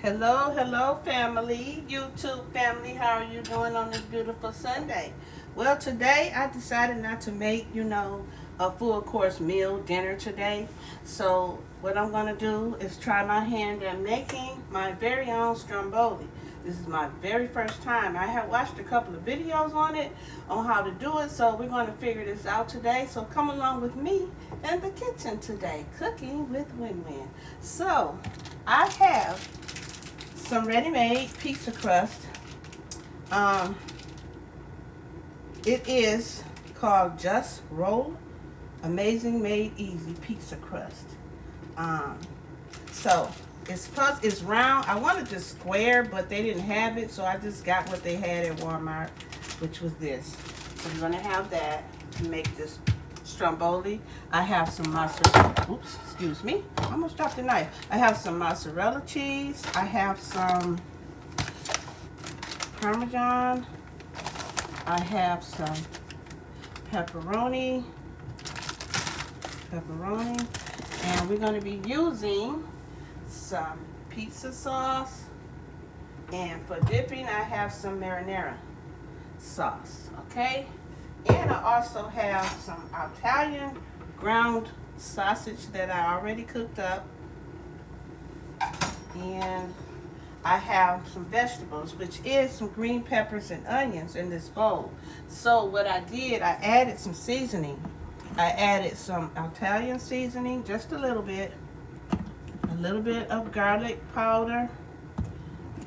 Hello, hello, family, YouTube family. How are you doing on this beautiful Sunday? Well, today I decided not to make, a full course meal dinner today. So, what I'm going to do is try my hand at making my very own Stromboli. This is my very first time. I have watched a couple of videos on it, on how to do it. So, we're going to figure this out today. So, come along with me in the kitchen today, cooking with Win-Win. So, I have some ready-made pizza crust. Um, it is called Just Roll Amazing Made Easy Pizza Crust. So it's round. I wanted to square, but they didn't have it, so I just got what they had at Walmart, which was this. So we're gonna have that to make this Stromboli. I have some mozzarella. Oops, excuse me. I almost dropped the knife. I have some mozzarella cheese. I have some Parmesan. I have some pepperoni. And we're going to be using some pizza sauce. And for dipping, I have some marinara sauce. Okay? And I also have some Italian ground sausage that I already cooked up. And I have some vegetables, which is some green peppers and onions in this bowl. So what I did, I added some seasoning. I added some Italian seasoning, just a little bit of garlic powder,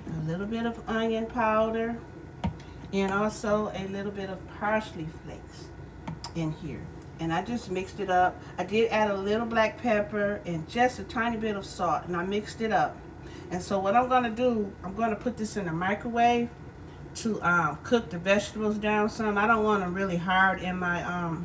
a little bit of onion powder, and also a little bit of parsley flakes in here. And I just mixed it up. I did add a little black pepper and just a tiny bit of salt, and I mixed it up. And so what I'm going to do, I'm going to put this in the microwave to cook the vegetables down some. I don't want them really hard in my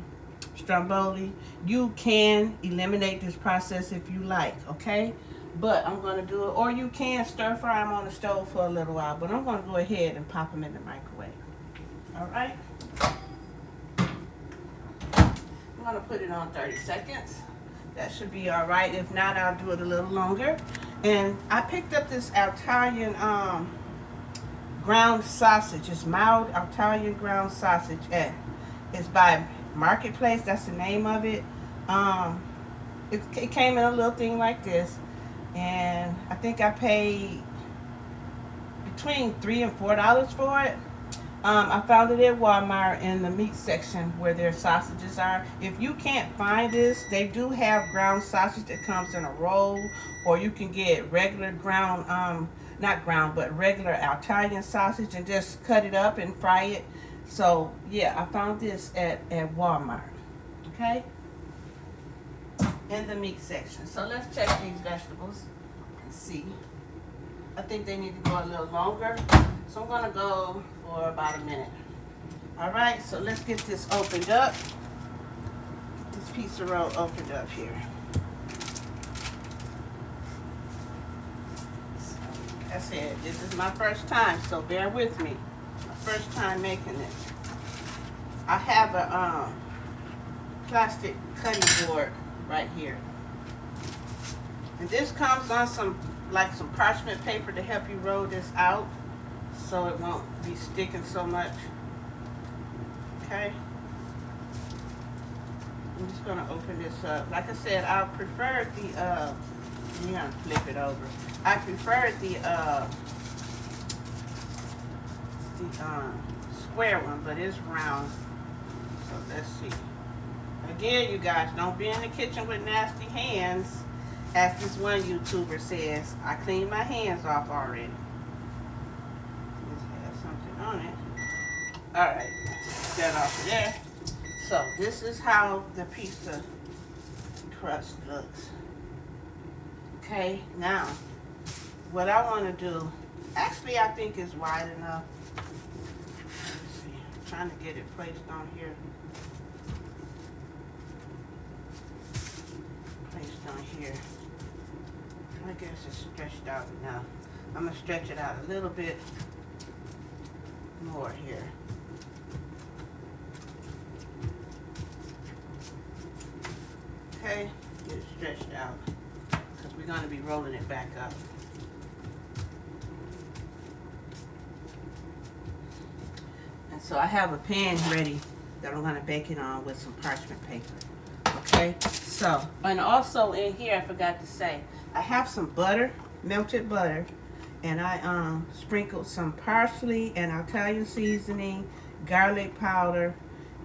Stromboli. You can eliminate this process if you like, okay? But I'm going to do it, or you can stir fry them on the stove for a little while, but I'm going to go ahead and pop them in the microwave. All right? I'm going to put it on 30 seconds. That should be all right. If not, I'll do it a little longer. And I picked up this Italian ground sausage. It's mild Italian ground sausage. It's by Marketplace. That's the name of it. It came in a little thing like this. And I think I paid between $3 and $4 for it. I found it at Walmart in the meat section where their sausages are. If you can't find this, they do have ground sausage that comes in a roll, or you can get regular ground, not ground, but regular Italian sausage and just cut it up and fry it. So yeah, I found this at Walmart, okay? In the meat section. So let's check these vegetables and see. I think they need to go a little longer. So I'm gonna go for about a minute. All right, so let's get this opened up. Get this pizza roll opened up here. So, like I said, this is my first time, so bear with me. My first time making this. I have a plastic cutting board right here. And this comes on some parchment paper to help you roll this out so it won't be sticking so much. Okay? I'm just gonna open this up. Like I said, I prefer the I'm gonna flip it over. I prefer the square one, but it's round. So let's see. Again, you guys, don't be in the kitchen with nasty hands. As this one YouTuber says, I cleaned my hands off already. This has something on it. Alright, get that off of there. So, this is how the pizza crust looks. Okay, now, what I want to do, actually I think it's wide enough. Let's see, I'm trying to get it placed on here. Placed on here. I guess it's stretched out enough. I'm going to stretch it out a little bit more here. Okay, get it stretched out because we're going to be rolling it back up. So I have a pan ready that I'm going to bake it on with some parchment paper. Okay, so, and also in here, I forgot to say, I have some butter, melted butter, and I sprinkled some parsley and Italian seasoning, garlic powder,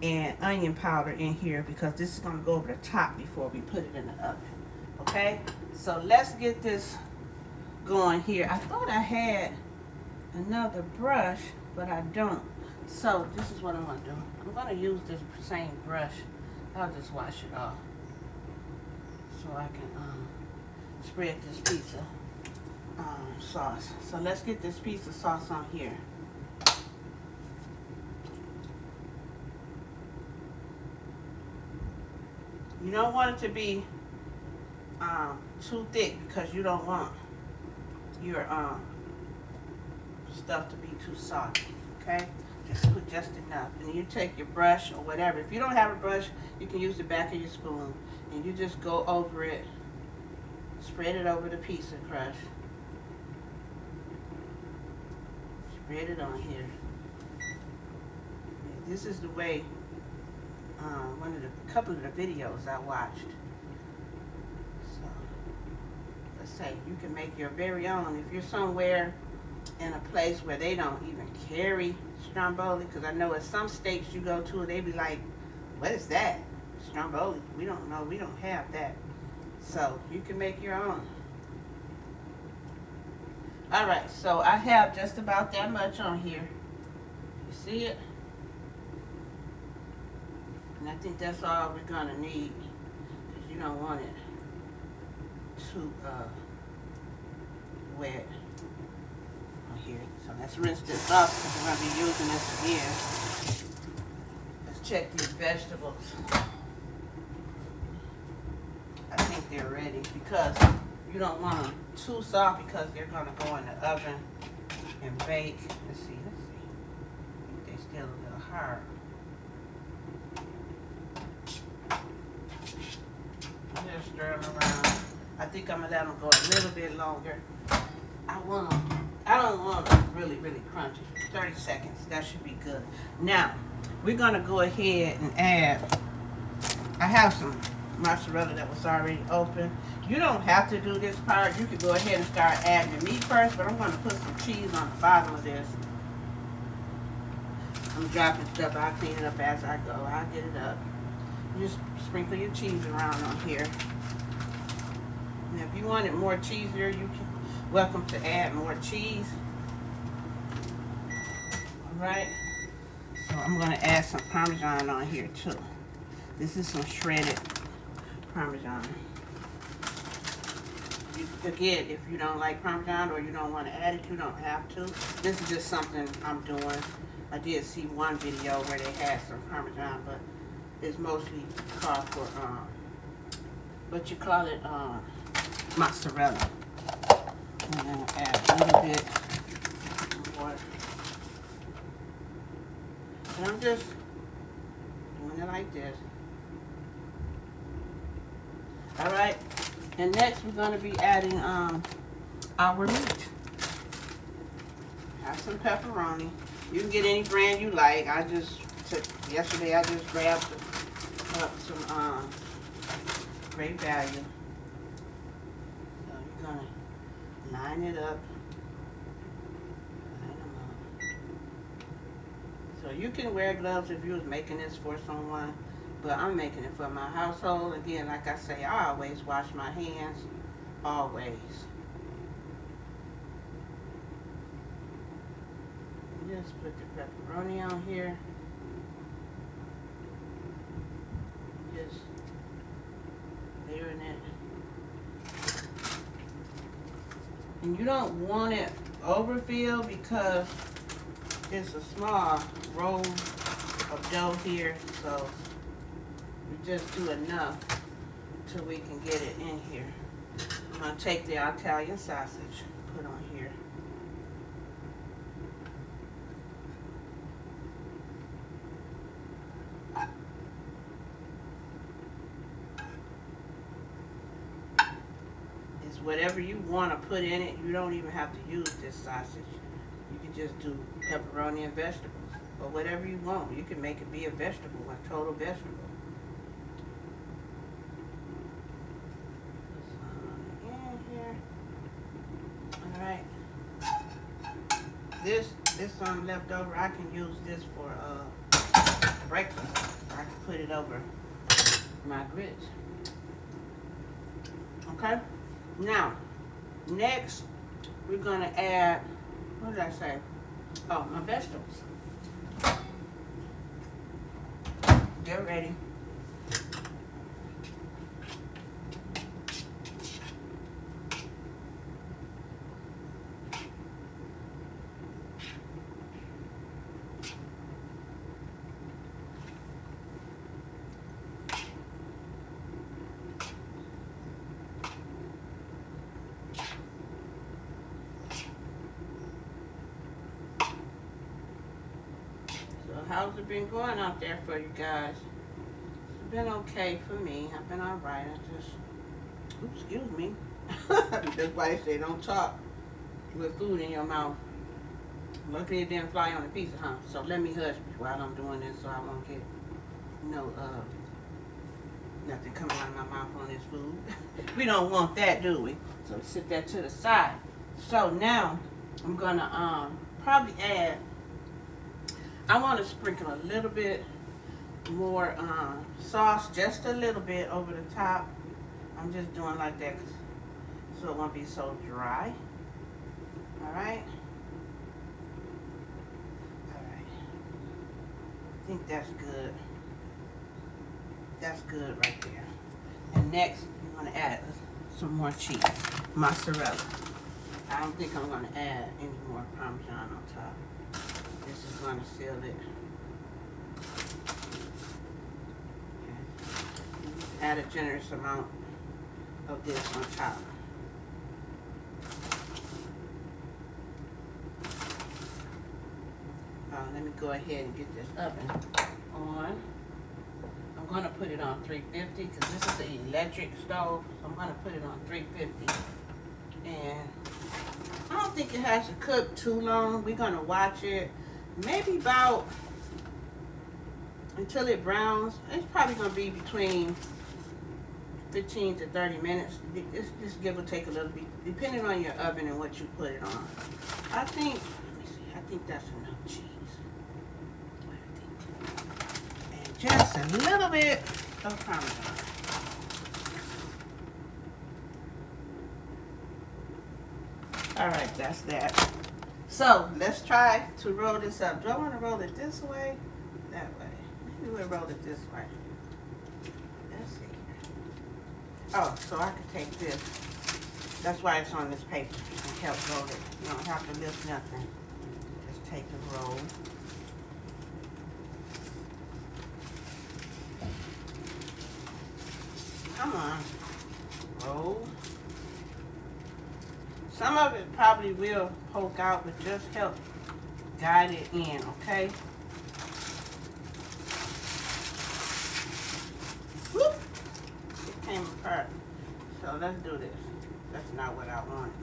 and onion powder in here because this is going to go over the top before we put it in the oven. Okay, so let's get this going here. I thought I had another brush, but I don't. So this is what I'm going to do. I'm going to use this same brush. I'll just wash it off so I can spread this piece of sauce. So let's get this piece of sauce on here. You don't want it to be too thick because you don't want your stuff to be too soft. Okay, just put just enough, and you take your brush or whatever. If you don't have a brush, you can use the back of your spoon, and you just go over it, spread it over the piece of crust, spread it on here. This is the way a couple of the videos I watched. So let's say you can make your very own if you're somewhere in a place where they don't even carry Stromboli, because I know in some states you go to, they be like, what is that? Stromboli. We don't know. We don't have that. So you can make your own. Alright, so I have just about that much on here. You see it? And I think that's all we're going to need, because you don't want it too wet on here. So let's rinse this off because we're going to be using this again. Let's check these vegetables. I think they're ready because you don't want them too soft because they're going to go in the oven and bake. Let's see. I think they're still a little hard. Just stir them around. I think I'm gonna let them go a little bit longer. I don't want them really, really crunchy. 30 seconds, that should be good. Now, we're gonna go ahead and add, I have some mozzarella that was already open. You don't have to do this part. You could go ahead and start adding the meat first, but I'm gonna put some cheese on the bottom of this. I'm dropping stuff, I'll clean it up as I go. I'll get it up. Just sprinkle your cheese around on here. And if you want it more cheesier, you can welcome to add more cheese. Alright. So I'm gonna add some Parmesan on here too. This is some shredded Parmesan. Again, if you don't like Parmesan or you don't want to add it, you don't have to. This is just something I'm doing. I did see one video where they had some Parmesan, but it's mostly called for, what you call it, mozzarella. And then add a little bit more. And I'm just doing it like this. Alright, and next we're going to be adding our meat. Have some pepperoni. You can get any brand you like. Yesterday I just grabbed up some Great Value. So you're going to line it up. Line them up. So you can wear gloves if you was making this for someone, but I'm making it for my household. Again, like I say, I always wash my hands. Always. Just put the pepperoni on here. Just layering it. And you don't want it overfilled because it's a small roll of dough here, so we just do enough till we can get it in here. I'm going to take the Italian sausage, put on here. It's whatever you want to put in it. You don't even have to use this sausage. You can just do pepperoni and vegetables. or whatever you want. You can make it be a vegetable, a total vegetable. Put some in here. All right. This left over. I can use this for breakfast. I can put it over my grits. Okay. Now, next we're gonna add. What did I say? Oh, my vegetables. Get ready. How's it been going out there for you guys? It's been okay for me. I've been alright. Oops, excuse me. That's why they say don't talk with food in your mouth. Luckily it didn't fly on the pizza, huh? So let me hush while I'm doing this so I won't get nothing coming out of my mouth on this food. We don't want that, do we? So sit that to the side. So now I'm gonna probably add. I want to sprinkle a little bit more sauce, just a little bit over the top. I'm just doing like that so it won't be so dry. All right. All right. I think that's good. That's good right there. And next, I'm going to add some more cheese, mozzarella. I don't think I'm going to add any more Parmesan on top. This is going to seal it. Okay. Add a generous amount of this on top. Let me go ahead and get this oven on. I'm going to put it on 350 because this is an electric stove. So I'm going to put it on 350. And I don't think it has to cook too long. We're going to watch it. Maybe about until it browns. It's probably going to be between 15 to 30 minutes. Just give or take a little bit, depending on your oven and what you put it on. I think, let me see, I think that's enough cheese. And just a little bit of Parmesan. All right, that's that. So let's try to roll this up. Do I want to roll it this way? That way. Maybe we'll roll it this way. Let's see. Oh, so I could take this. That's why it's on this paper and help roll it. You don't have to lift nothing. Just take the roll. Come on. Roll. Some of it probably will poke out, but just help guide it in, okay? Whoop! It came apart. So let's do this. That's not what I wanted.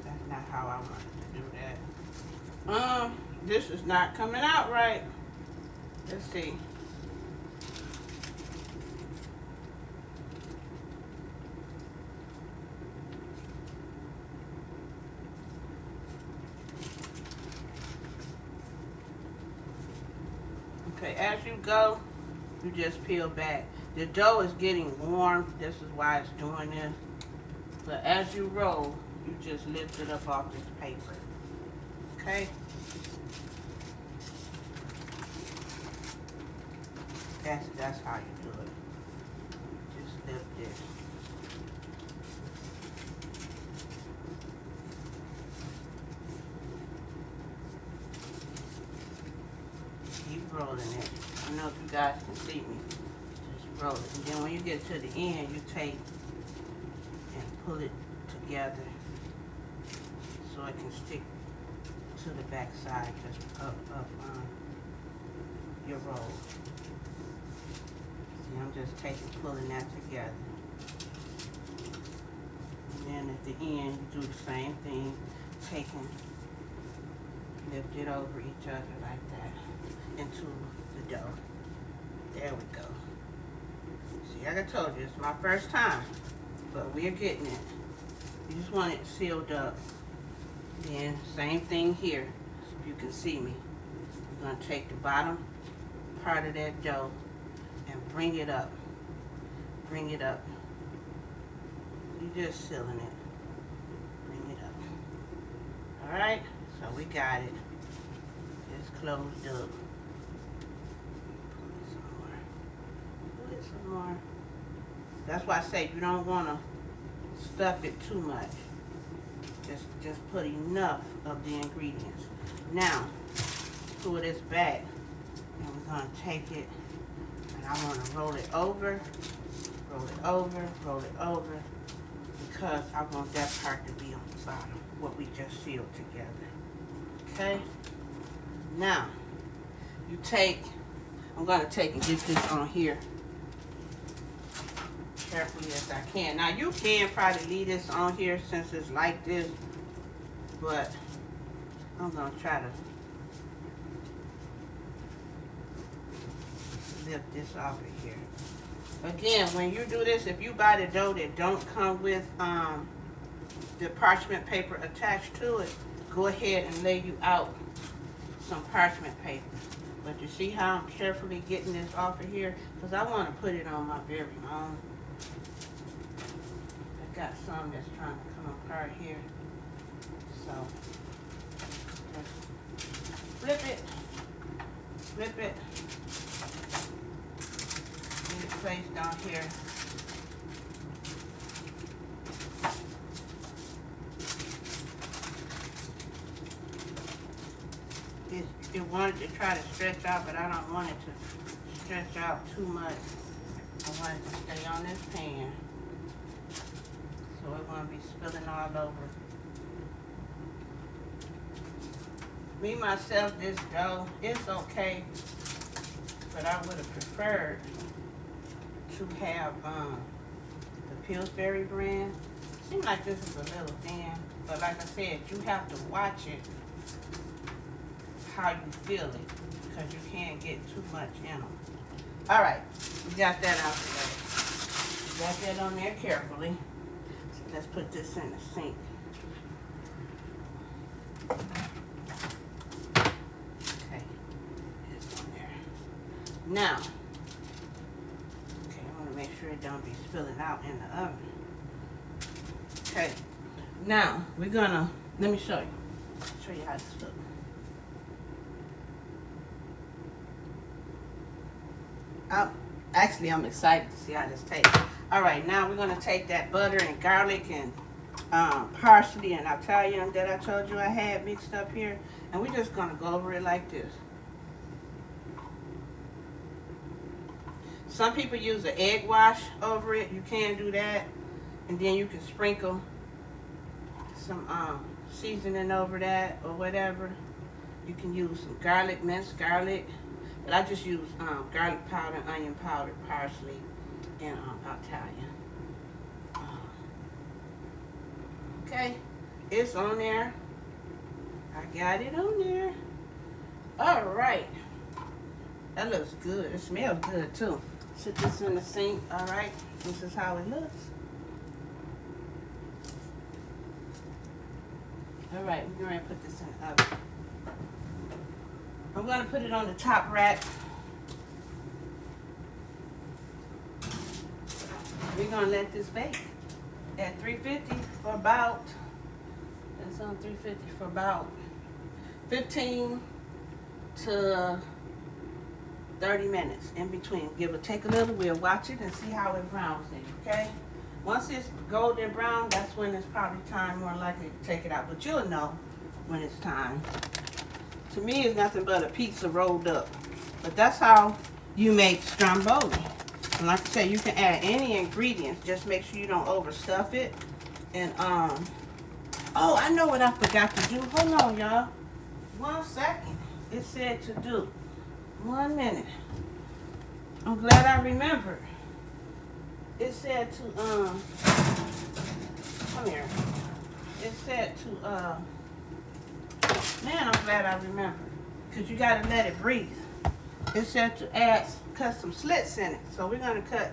That's not how I wanted to do that. This is not coming out right. Let's see. Okay, as you go, you just peel back. The dough is getting warm. This is why it's doing this. But as you roll, you just lift it up off this paper. Okay? That's how you do it. Just lift this. Keep rolling it. I don't know if you guys can see me. Just roll it. And then when you get to the end, you take and pull it together so it can stick to the back side, just up your roll. See, I'm just pulling that together. And then the end, you do the same thing, lift it over each other like that into the dough. There we go. See, like I told you, it's my first time, but we're getting it. You just want it sealed up. Then same thing here. If you can see me, I'm gonna take the bottom part of that dough and bring it up. Bring it up. You're just sealing it. Bring it up. All right. So we got it. It's closed up. Put it some more. That's why I say you don't want to stuff it too much. Just put enough of the ingredients. Now, pull this back, and we're gonna take it, and I want to roll it over, roll it over, roll it over, because I want that part to be on the bottom, what we just sealed together. Okay? Now, I'm gonna take and get this on here carefully as I can. Now you can probably leave this on here since it's like this, but I'm gonna try to lift this off of here. Again, when you do this, if you buy the dough that don't come with the parchment paper attached to it, go ahead and lay you out some parchment paper. But you see how I'm carefully getting this off of here? Because I want to put it on my very own. I got some that's trying to come apart here. So, just flip it. Flip it. Get it placed down here. It wanted to try to stretch out, but I don't want it to stretch out too much. I want it to stay on this pan, so it won't be spilling all over. Me, myself, this dough, it's okay, but I would have preferred to have the Pillsbury brand. Seems like this is a little thin, but like I said, you have to watch it how you feel it, because you can't get too much in them. All right, we got that out the way. Got that on there carefully. So let's put this in the sink. Okay, it's on there. Now, okay, I want to make sure it don't be spilling out in the oven. Okay, now we're gonna, let me show you how this looks. I'm excited to see how this tastes. All right, now we're going to take that butter and garlic and parsley and Italian that I told you I had mixed up here, and we're just going to go over it like this. Some people use an egg wash over it. You can do that, and then you can sprinkle some seasoning over that or whatever. You can use some garlic, minced garlic. But I just use garlic powder, onion powder, parsley, and Italian. Okay, it's on there. I got it on there. All right. That looks good. It smells good too. Sit this in the sink. All right. This is how it looks. All right, we're going to put this in the oven. I'm going to put it on the top rack. We're going to let this bake at 350 for about, it's on 350 for about 15 to 30 minutes in between. Give or take a little. We'll watch it and see how it browns in, okay? Once it's golden brown, that's when it's probably time more likely to take it out. But you'll know when it's time. To me, it's nothing but a pizza rolled up. But that's how you make Stromboli. And like I said, you can add any ingredients. Just make sure you don't overstuff it. And, oh, I know what I forgot to do. Hold on, y'all. 1 second. It said to do. 1 minute. I'm glad I remembered. It said to, come here. It said to, man, I'm glad I remember. Because you got to let it breathe. It said to cut some slits in it. So we're going to cut.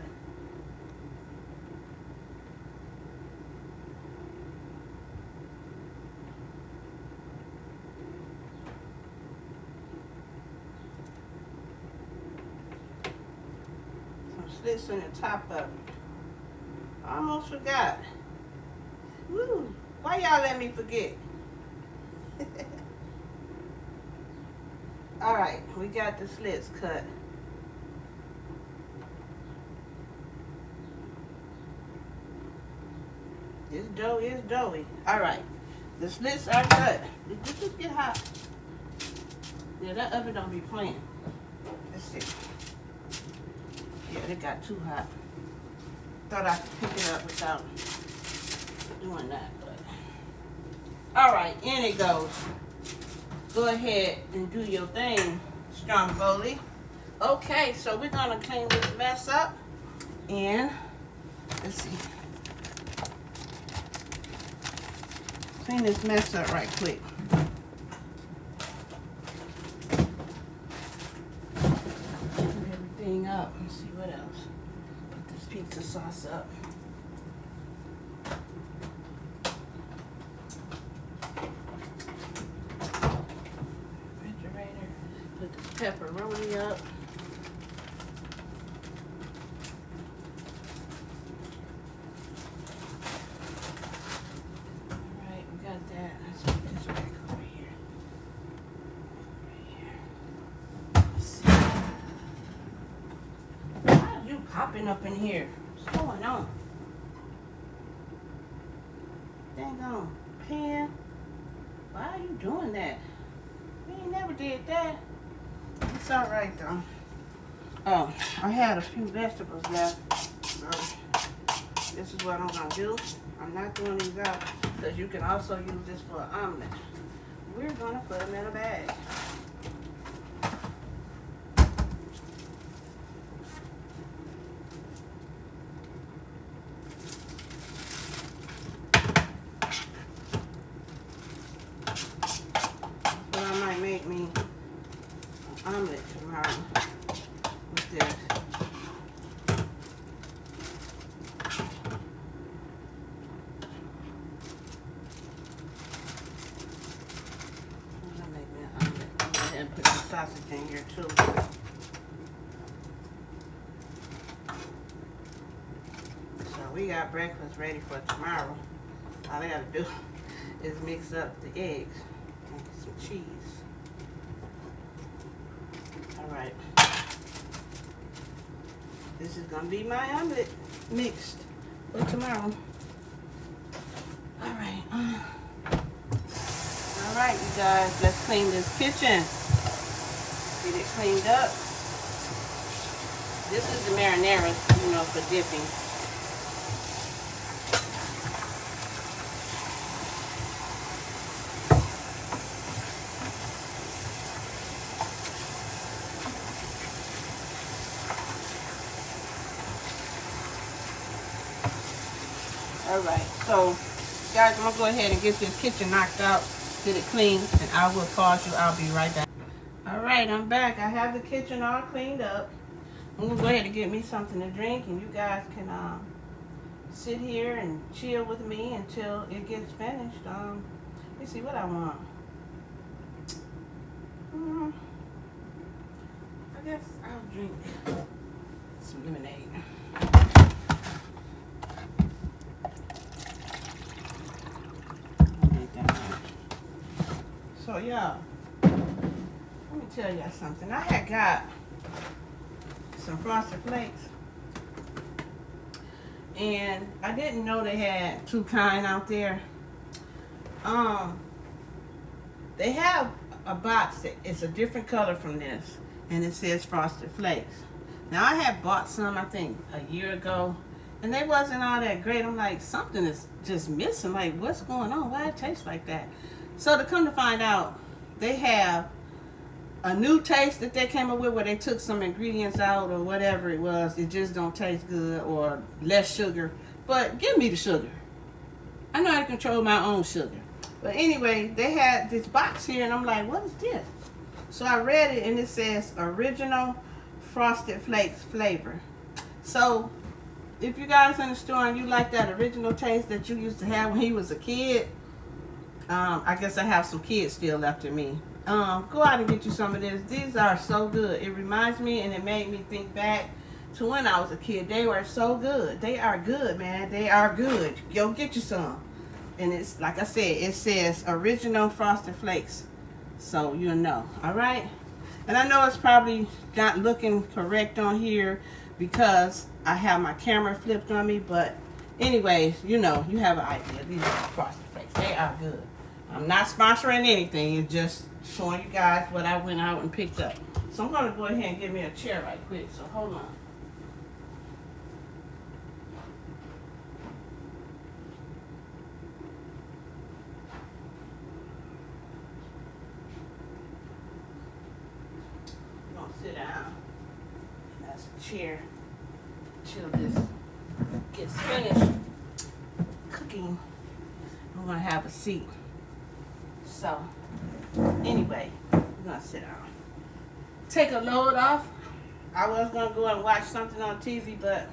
Some slits in the top of it. I almost forgot. Woo. Why y'all let me forget? Alright, we got the slits cut. This dough is doughy. Alright, the slits are cut. Did this just get hot? Yeah, that oven don't be playing. Let's see. Yeah, it got too hot. Thought I could pick it up without doing that, but alright, in it goes. Go ahead and do your thing, Stromboli. Okay, so we're gonna clean this mess up and let's see. Clean this mess up right quick. Clean everything up. Let's see what else. Put this pizza sauce up. Put this pepperoni up. Alright, we got that. Let's put this back over here. Right here. Let's see. Why are you popping up in here? What's going on? Dang on. Pan. Why are you doing that? We ain't never did that. It's alright though. Oh, I had a few vegetables left. So this is what I'm gonna do. I'm not throwing these out because you can also use this for an omelet. We're gonna put them in a bag. So I might make me omelet tomorrow with this. I'm gonna make me an omelet. Go ahead and put some sausage in here too. So we got breakfast ready for tomorrow. All I gotta do is mix up the eggs and some cheese. Alright. This is gonna be my omelet mixed for tomorrow. Alright. Alright, you guys, let's clean this kitchen. Get it cleaned up. This is the marinara, you know, for dipping. Alright, so guys, I'm going to go ahead and get this kitchen knocked out, get it clean, and I will pause you. I'll be right back. Alright, I'm back. I have the kitchen all cleaned up. I'm going to go ahead and get me something to drink, and you guys can sit here and chill with me until it gets finished. Let me see what I want. I guess I'll drink some lemonade. So y'all, let me tell y'all something. I had got some Frosted Flakes, and I didn't know they had two kind out there. They have a box that is a different color from this, and it says Frosted Flakes. Now I had bought some, I think, a year ago, and they wasn't all that great. I'm like, something is just missing. Like, what's going on? Why it tastes like that? So to come to find out, they have a new taste that they came up with where they took some ingredients out or whatever it was. It just don't taste good, or less sugar. But give me the sugar. I know how to control my own sugar. But anyway, they had this box here, and I'm like, what is this? So I read it, and it says original Frosted Flakes flavor. So if you guys in the store and you like that original taste that you used to have when you was a kid, I guess I have some kids still left in me. Go out and get you some of this. These are so good. It reminds me, and it made me think back to when I was a kid. They were so good. They are good, man. They are good. Go get you some. And it's like I said, it says original Frosted Flakes, so you'll know. All right. And I know it's probably not looking correct on here because I have my camera flipped on me, but anyways, you know, you have an idea. These are Frosted Flakes. They are good. I'm not sponsoring anything. It's just showing you guys what I went out and picked up. So I'm going to go ahead and get me a chair right quick. So hold on. I'm going to sit down. That's a chair till this gets finished cooking. I'm going to have a seat. So, anyway, we're going to sit down. Take a load off. I was going to go and watch something on TV, but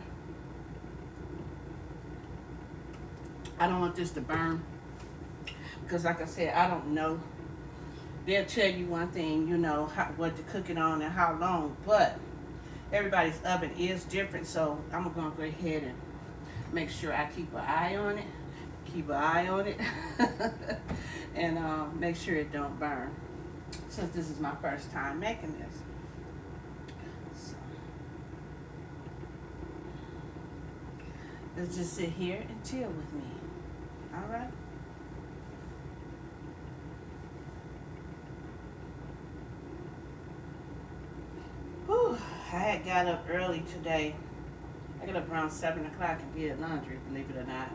I don't want this to burn. Because like I said, I don't know. They'll tell you one thing, you know, what to cook it on and how long. But everybody's oven is different. So, I'm going to go ahead and make sure I keep an eye on it. Keep an eye on it. And make sure it don't burn, since this is my first time making this. So, let's just sit here and chill with me. All right. Whew, I had got up early today. I got up around 7 o'clock and did laundry, believe it or not.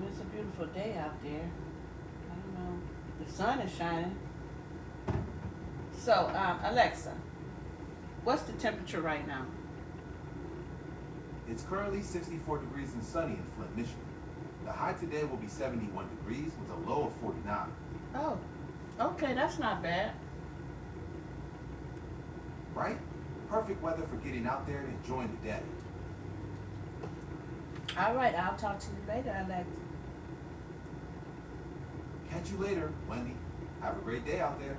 It's a beautiful day out there. I don't know. The sun is shining. So, Alexa, what's the temperature right now? It's currently 64 degrees and sunny in Flint, Michigan. The high today will be 71 degrees with a low of 49. Oh, okay, that's not bad. Right? Perfect weather for getting out there and enjoying the day. All right, I'll talk to you later, Alexa. Catch you later, Wendy. Have a great day out there.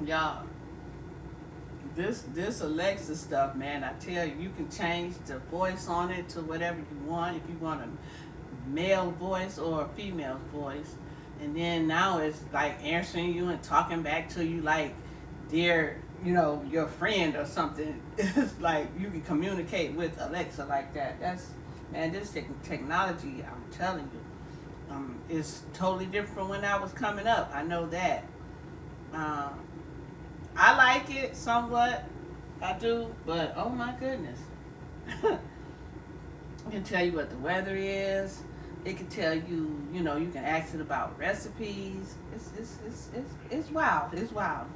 Y'all, this Alexa stuff, man, I tell you, you can change the voice on it to whatever you want. If you want a male voice or a female voice. And then now it's like answering you and talking back to you like they're, you know, your friend or something. It's like you can communicate with Alexa like that. That's, man, this technology, I'm telling you, is totally different from when I was coming up. I know that. I like it somewhat. I do, but oh my goodness. It can tell you what the weather is. It can tell you, you know, you can ask it about recipes. It's wild. It's wild.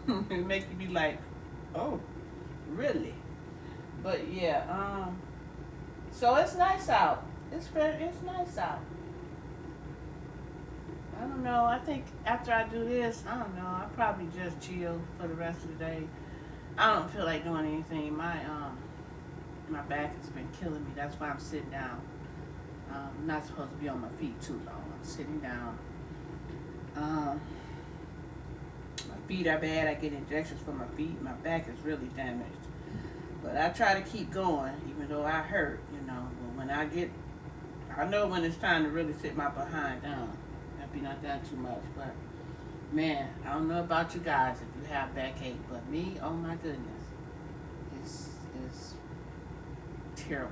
It make you be like, oh, really? But yeah, so it's nice out. It's nice out. I don't know. I think after I do this, I don't know. I'll probably just chill for the rest of the day. I don't feel like doing anything. My back has been killing me. That's why I'm sitting down. I'm not supposed to be on my feet too long. I'm sitting down. My feet are bad. I get injections for my feet. My back is really damaged. But I try to keep going, even though I hurt, you know. But when I know when it's time to really sit my behind down. I've been not done too much. But, man, I don't know about you guys if you have backache. But me, oh my goodness, it's terrible.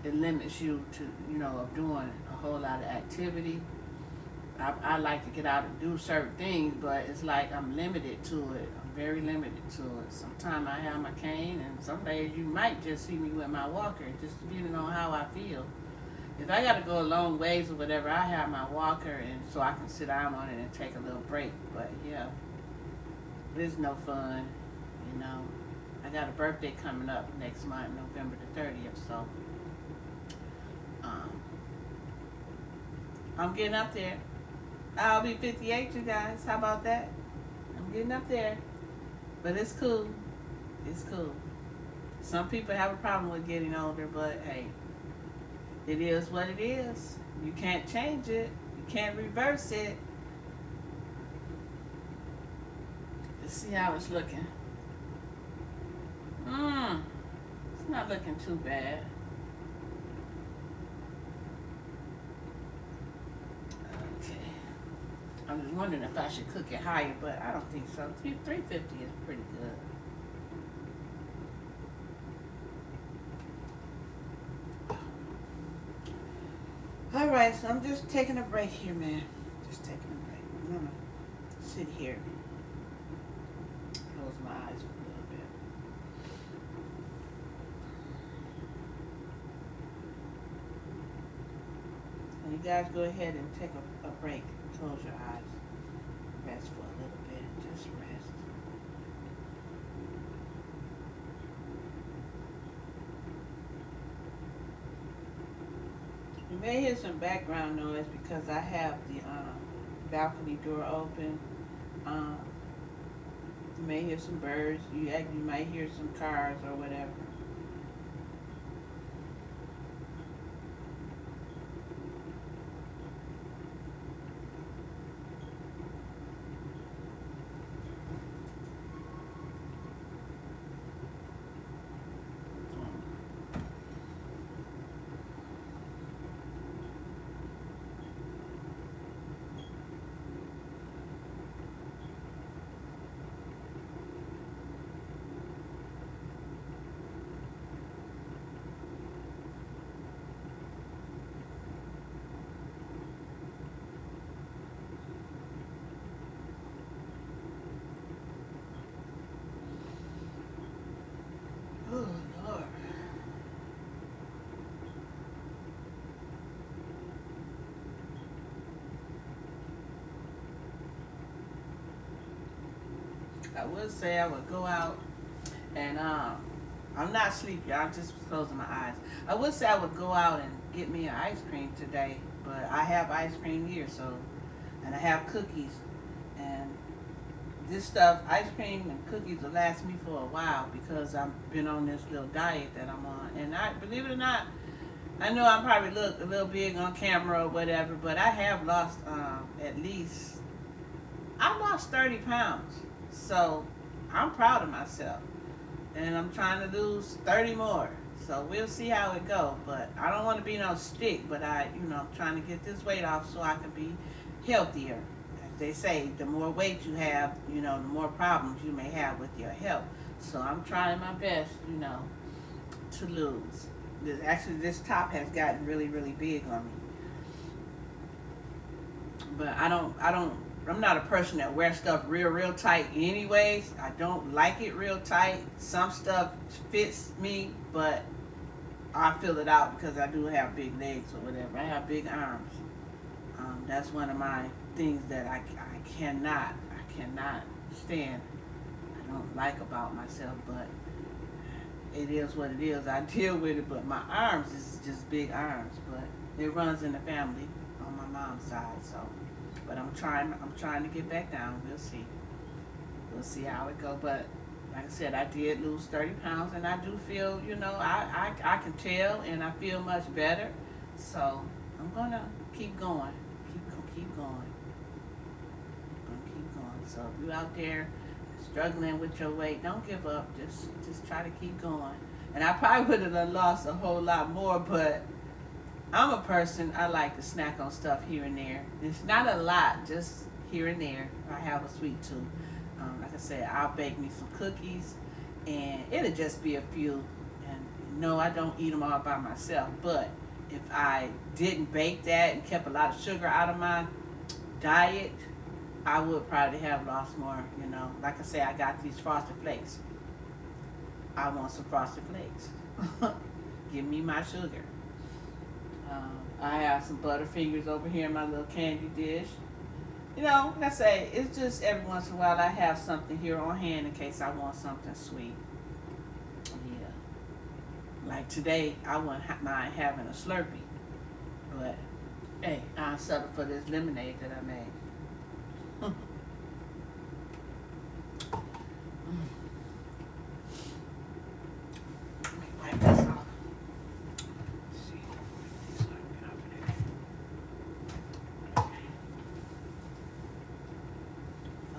It limits you to, you know, of doing a whole lot of activity. I like to get out and do certain things, but it's like I'm limited to it. I'm very limited to it. Sometimes I have my cane, and some days you might just see me with my walker, just depending on how I feel. If I got to go a long ways or whatever, I have my walker, and so I can sit down on it and take a little break. But yeah, It's no fun, you know. I got a birthday coming up next month, November the 30th, so um, I'm getting up there. I'll be 58, you guys. How about that? I'm getting up there. But it's cool. It's cool. Some people have a problem with getting older, but hey, it is what it is. You can't change it. You can't reverse it. Let's see how it's looking. It's not looking too bad. Okay. I'm just wondering if I should cook it higher, but I don't think so. 350 is pretty good. All right, so I'm just taking a break here, man. Just taking a break. I'm gonna sit here, close my eyes for a little bit. And you guys go ahead and take a break. Close your eyes. Rest for a little bit. Just rest. You may hear some background noise because I have the balcony door open. You may hear some birds. You might hear some cars or whatever. Oh, Lord. I would say I would go out and I'm not sleepy. I'm just closing my eyes. I would say I would go out and get me an ice cream today, but I have ice cream here, so, and I have cookies, and this stuff, ice cream and cookies, will last me for a while because I've been on this little diet that I'm on. And I, believe it or not, I know I probably look a little big on camera or whatever, but I have lost I lost 30 pounds. So I'm proud of myself. And I'm trying to lose 30 more. So we'll see how it goes. But I don't want to be no stick, but I'm trying to get this weight off so I can be healthier. As they say, the more weight you have, the more problems you may have with your health. So I'm trying my best, to lose. Actually, this top has gotten really, really big on me. But I'm not a person that wears stuff real tight anyways. I don't like it real tight. Some stuff fits me, but I fill it out because I do have big legs or whatever. I have big arms. That's one of my things that I cannot stand. I don't like about myself, but it is what it is. I deal with it, but my arms is just big arms. But it runs in the family on my mom's side, so. But I'm trying to get back down. We'll see how it goes. But like I said, I did lose 30 pounds, and I do feel, I can tell, and I feel much better. So I'm gonna keep going, keep going. So if you're out there struggling with your weight, don't give up. Just try to keep going. And I probably would have lost a whole lot more, but I'm a person, I like to snack on stuff here and there. It's not a lot, just here and there. I have a sweet tooth. Like I said, I'll bake me some cookies, and it'll just be a few. And no, I don't eat them all by myself. But if I didn't bake that and kept a lot of sugar out of my diet, I would probably have lost more, Like I say, I got these Frosted Flakes. I want some Frosted Flakes. Give me my sugar. I have some Butterfingers over here in my little candy dish. You know, like I say, it's just every once in a while I have something here on hand in case I want something sweet. Yeah. Like today, I wouldn't mind having a Slurpee. But, hey, I'll settle for this lemonade that I made. Wipe this off. See.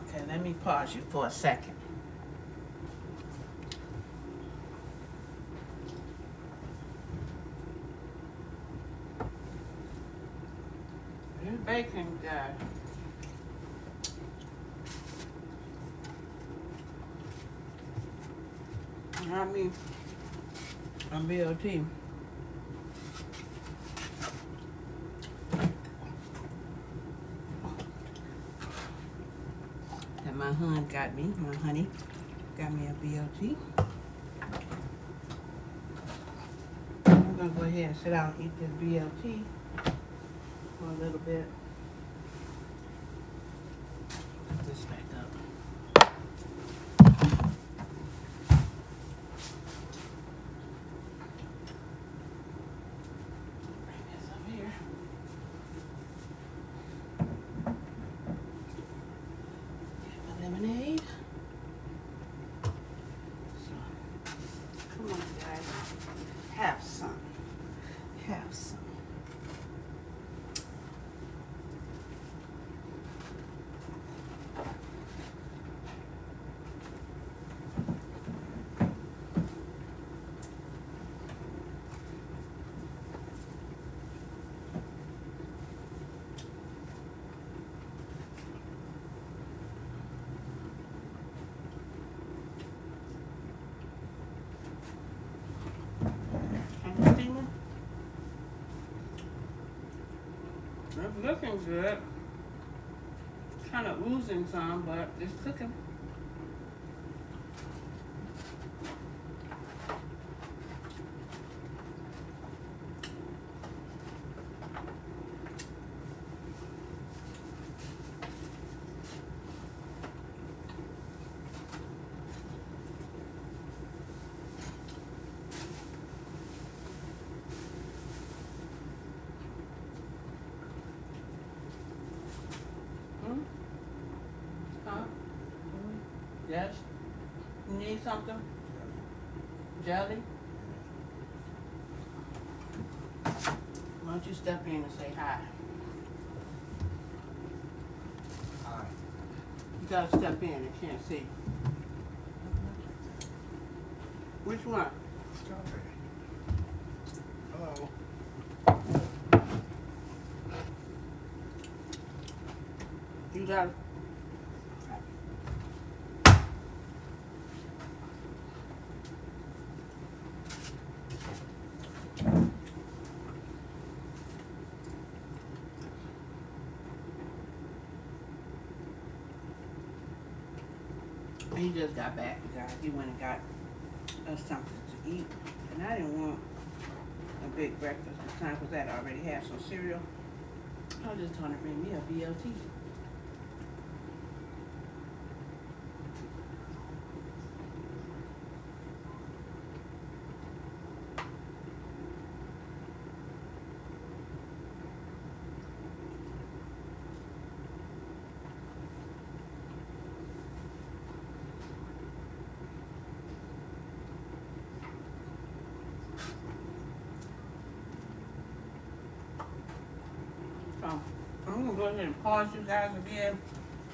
Okay, let me pause you for a second. This bacon guy. I mean, I'm BLT. And my honey got me, my honey got me a BLT. I'm gonna go ahead and sit down and eat this BLT for a little bit. Put this back up. Bring this up here. Get my lemonade. So, come on, guys. Have some. Have some. It's looking good. Kind of oozing some, but it's cooking. Huh? Yes? You need something? Jelly? Why don't you step in and say hi? Hi. You gotta step in, I can't see. Which one? Strawberry. Hello. You gotta. He just got back, you guys. He went and got us something to eat. And I didn't want a big breakfast this time because I already had some cereal. I was just trying to bring me a BLT. So I'm gonna go ahead and pause you guys again.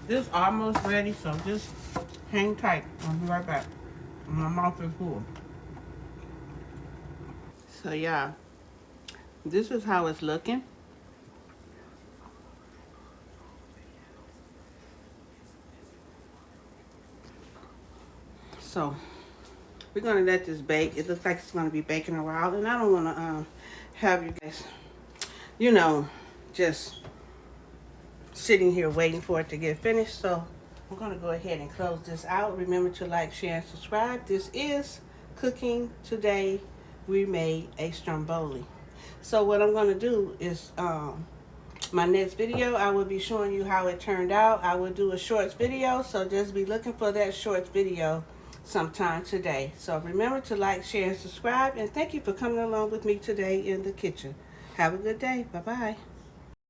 This is almost ready, so just hang tight. I'll be right back. My mouth is full. So yeah, this is how it's looking. So we're gonna let this bake. It looks like it's gonna be baking a while, and I don't wanna have you guys, you know, just sitting here waiting for it to get finished. So I'm gonna go ahead and close this out. Remember to like, share, and subscribe. This is cooking today. We made a Stromboli. So what I'm gonna do is My next video, I will be showing you how it turned out. I will do a shorts video, so just be looking for that shorts video sometime today. So remember to like, share, and subscribe, and thank you for coming along with me today in the kitchen. Have a good day. Bye-bye.